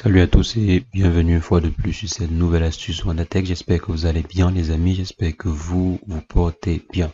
Salut à tous et bienvenue une fois de plus sur cette nouvelle astuce WandaTech. J'espère que vous allez bien les amis, j'espère que vous portez bien.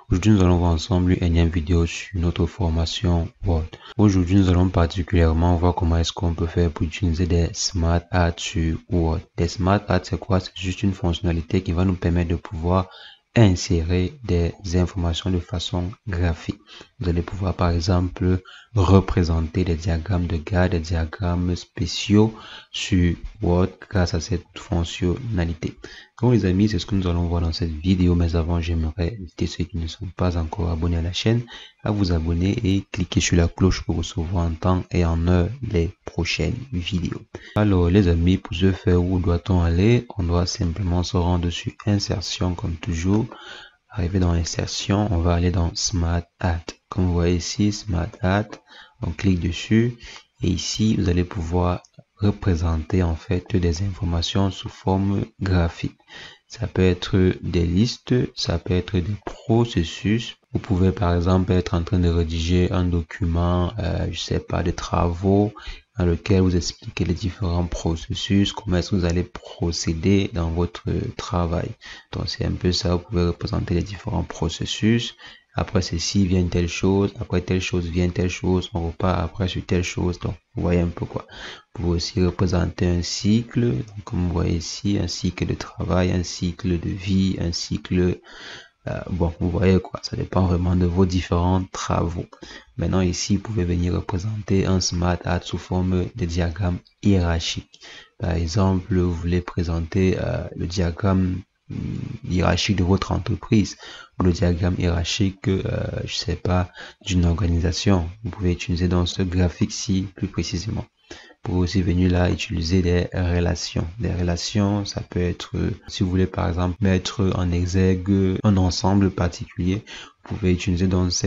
Aujourd'hui nous allons voir ensemble une énième vidéo sur notre formation Word. Aujourd'hui nous allons particulièrement voir comment est-ce qu'on peut faire pour utiliser des Smart Ads sur Word. Des Smart Ads c'est quoi? C'est juste une fonctionnalité qui va nous permettre de pouvoir insérer des informations de façon graphique. Vous allez pouvoir par exemple représenter des diagrammes de garde, des diagrammes spéciaux sur Word grâce à cette fonctionnalité. Donc les amis, c'est ce que nous allons voir dans cette vidéo, mais avant j'aimerais inviter ceux qui ne sont pas encore abonnés à la chaîne à vous abonner et cliquer sur la cloche pour recevoir en temps et en heure les prochaines vidéos. Alors les amis, pour ce faire, où doit-on aller? On doit simplement se rendre sur insertion comme toujours. Arrivé dans insertion, on va aller dans Smart Ads. Comme vous voyez ici, Smart Ads, on clique dessus et ici vous allez pouvoir représenter en fait des informations sous forme graphique. Ça peut être des listes, ça peut être des processus. Vous pouvez par exemple être en train de rédiger un document, je sais pas, de travaux dans lequel vous expliquez les différents processus, comment est-ce que vous allez procéder dans votre travail. Donc c'est un peu ça, vous pouvez représenter les différents processus. Après ceci vient telle chose, après telle chose vient telle chose, on repart après sur telle chose. Donc vous voyez un peu quoi. Vous pouvez aussi représenter un cycle, donc, comme vous voyez ici, un cycle de travail, un cycle de vie, un cycle... bon, vous voyez quoi, ça dépend vraiment de vos différents travaux. Maintenant ici, vous pouvez venir représenter un Smart Ad sous forme de diagramme hiérarchique. Par exemple, vous voulez présenter le diagramme hiérarchique de votre entreprise ou le diagramme hiérarchique, je sais pas, d'une organisation. Vous pouvez utiliser dans ce graphique-ci plus précisément. Vous pouvez aussi venir là utiliser des relations. Des relations, ça peut être, si vous voulez par exemple mettre en exergue un ensemble particulier, vous pouvez utiliser dans ce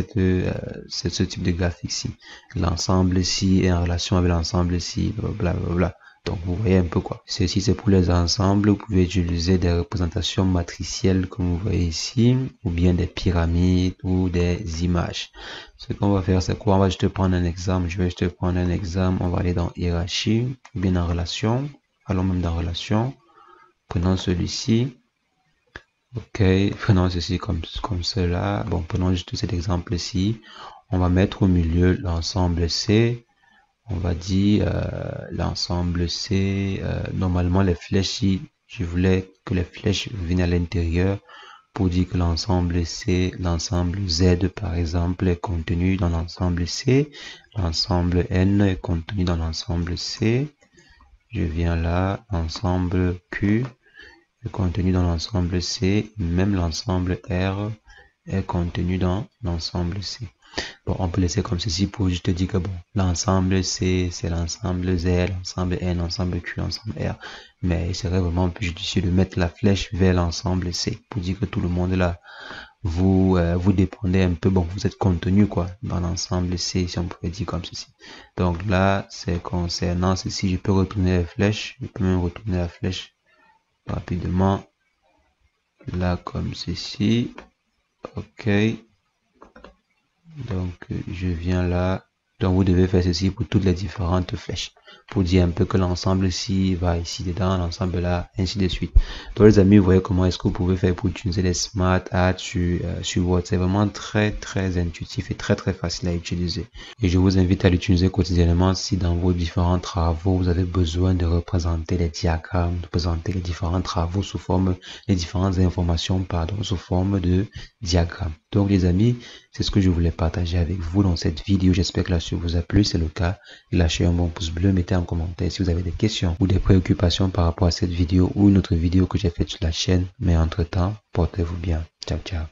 type de graphique-ci. L'ensemble-ci est en relation avec l'ensemble-ci, blablabla. Donc vous voyez un peu quoi. Ceci c'est pour les ensembles. Vous pouvez utiliser des représentations matricielles comme vous voyez ici, ou bien des pyramides ou des images. Ce qu'on va faire c'est quoi? On va juste prendre un exemple. Je vais juste prendre un exemple. On va aller dans hiérarchie ou bien dans relation. Allons même dans relation. Prenons celui-ci. Ok, prenons ceci comme cela. Bon, prenons juste cet exemple-ci. On va mettre au milieu l'ensemble C. On va dire l'ensemble C, normalement les flèches, si je voulais que les flèches viennent à l'intérieur pour dire que l'ensemble C, l'ensemble Z par exemple est contenu dans l'ensemble C, l'ensemble N est contenu dans l'ensemble C, je viens là, l'ensemble Q est contenu dans l'ensemble C, même l'ensemble R est contenu dans l'ensemble C. Bon, on peut laisser comme ceci pour juste dire que bon, l'ensemble C, c'est l'ensemble Z, l'ensemble N, l'ensemble Q, l'ensemble R. Mais il serait vraiment plus judicieux de mettre la flèche vers l'ensemble C pour dire que tout le monde là, vous dépendez un peu, bon, vous êtes contenu quoi dans l'ensemble C, si on pourrait dire comme ceci. Donc là, c'est concernant ceci, je peux retourner la flèche, je peux même retourner la flèche rapidement, là comme ceci. Ok. Donc je viens là, donc vous devez faire ceci pour toutes les différentes flèches pour dire un peu que l'ensemble ici va ici dedans, l'ensemble là, ainsi de suite. Donc les amis, vous voyez comment est-ce que vous pouvez faire pour utiliser les Smart Ads sur Word. C'est vraiment très intuitif et très facile à utiliser. Et je vous invite à l'utiliser quotidiennement si dans vos différents travaux vous avez besoin de représenter les diagrammes, de présenter les différents travaux sous forme, les différentes informations pardon, sous forme de diagrammes. Donc les amis, c'est ce que je voulais partager avec vous dans cette vidéo. J'espère que l'astuce vous a plu. C'est le cas, lâchez un bon pouce bleu, mettez en commentaire si vous avez des questions ou des préoccupations par rapport à cette vidéo ou une autre vidéo que j'ai faite sur la chaîne. Mais entre temps, portez-vous bien. Ciao, ciao.